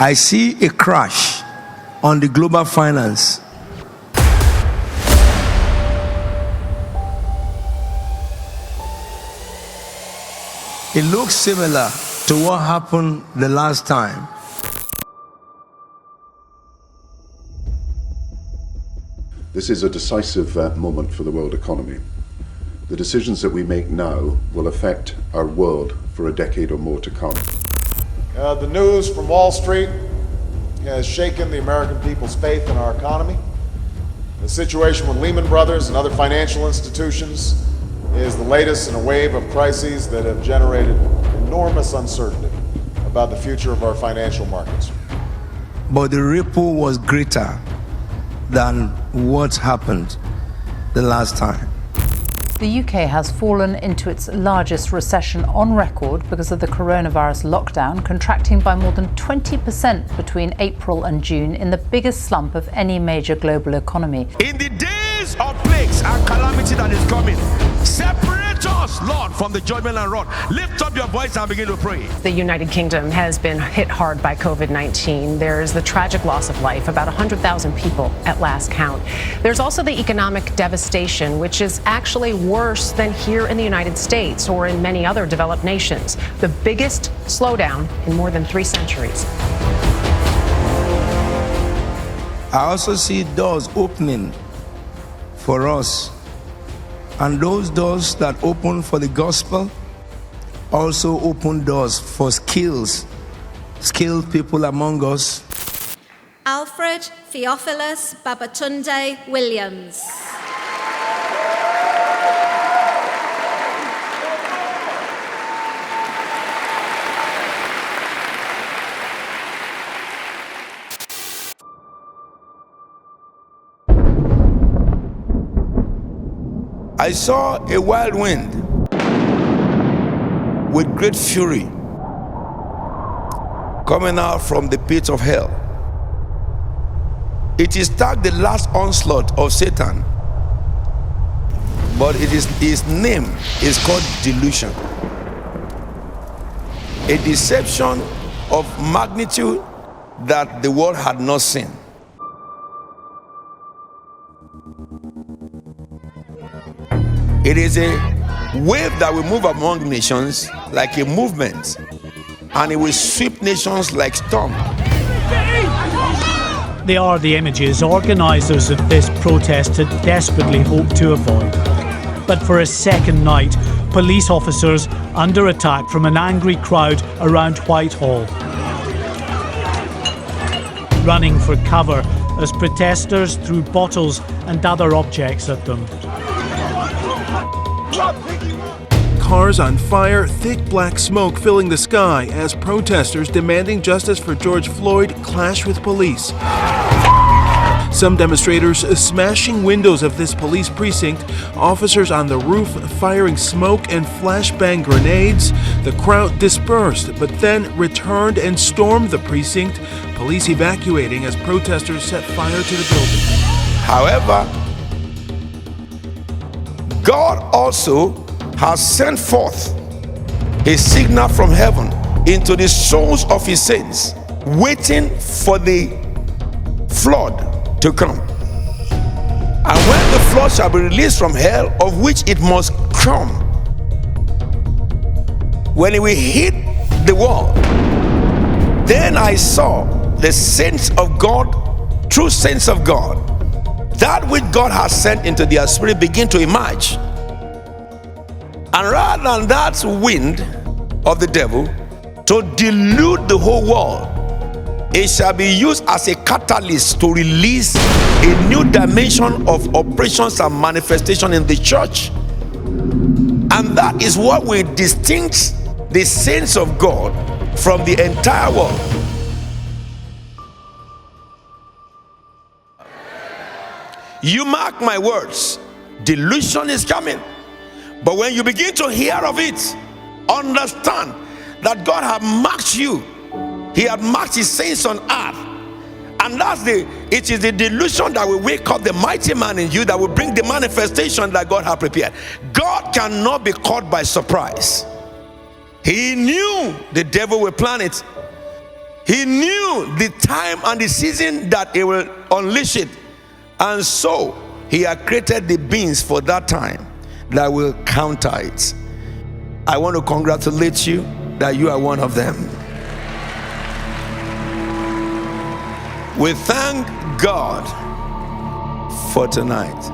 I see a crash on the global finance. It looks similar to what happened the last time. This is a decisive moment for the world economy. The decisions that we make now will affect our world for a decade or more to come. The news from Wall Street has shaken the American people's faith in our economy. The situation with Lehman Brothers and other financial institutions is the latest in a wave of crises that have generated enormous uncertainty about the future of our financial markets. But the ripple was greater than what happened the last time. The UK has fallen into its largest recession on record because of the coronavirus lockdown, contracting by more than 20% between April and June in the biggest slump of any major global economy. In the days of plagues and calamity that is coming, separate us, Lord, from the judgment and wrath. Lift up your voice and begin to pray. The United Kingdom has been hit hard by COVID-19. There's the tragic loss of life, about 100,000 people at last count. There's also the economic devastation, which is actually worse than here in the United States or in many other developed nations. The biggest slowdown in more than 3 centuries. I also see doors opening for us. And those doors that open for the gospel also open doors for skilled people among us. Alfred Theophilus Babatunde Williams. I saw a wild wind with great fury coming out from the pit of hell. It is tagged the last onslaught of Satan, but his name is called delusion. A deception of magnitude that the world had not seen. It is a wave that will move among nations like a movement, and it will sweep nations like storm. They are the images organisers of this protest had desperately hoped to avoid. But for a second night, police officers under attack from an angry crowd around Whitehall, running for cover as protesters threw bottles and other objects at them. Cars on fire, thick black smoke filling the sky as protesters demanding justice for George Floyd clash with police. Some demonstrators smashing windows of this police precinct, officers on the roof firing smoke and flashbang grenades. The crowd dispersed, but then returned and stormed the precinct, police evacuating as protesters set fire to the building. However, God also has sent forth a signal from heaven into the souls of his saints, waiting for the flood to come. And when the flood shall be released from hell, of which it must come, when it will hit the world, then I saw the saints of God, true saints of God, that which God has sent into their spirit, begin to emerge. And rather than that wind of the devil to delude the whole world, it shall be used as a catalyst to release a new dimension of operations and manifestation in the church. And that is what will distinguish the saints of God from the entire world. You mark my words, delusion is coming. But when you begin to hear of it, understand that God has marked you. He has marked his saints on earth. And it is the delusion that will wake up the mighty man in you, that will bring the manifestation that God has prepared. God cannot be caught by surprise. He knew the devil will plan it. He knew the time and the season that he will unleash it. And so he had created the beings for that time that will counter it. I want to congratulate you that you are one of them. We thank God for tonight.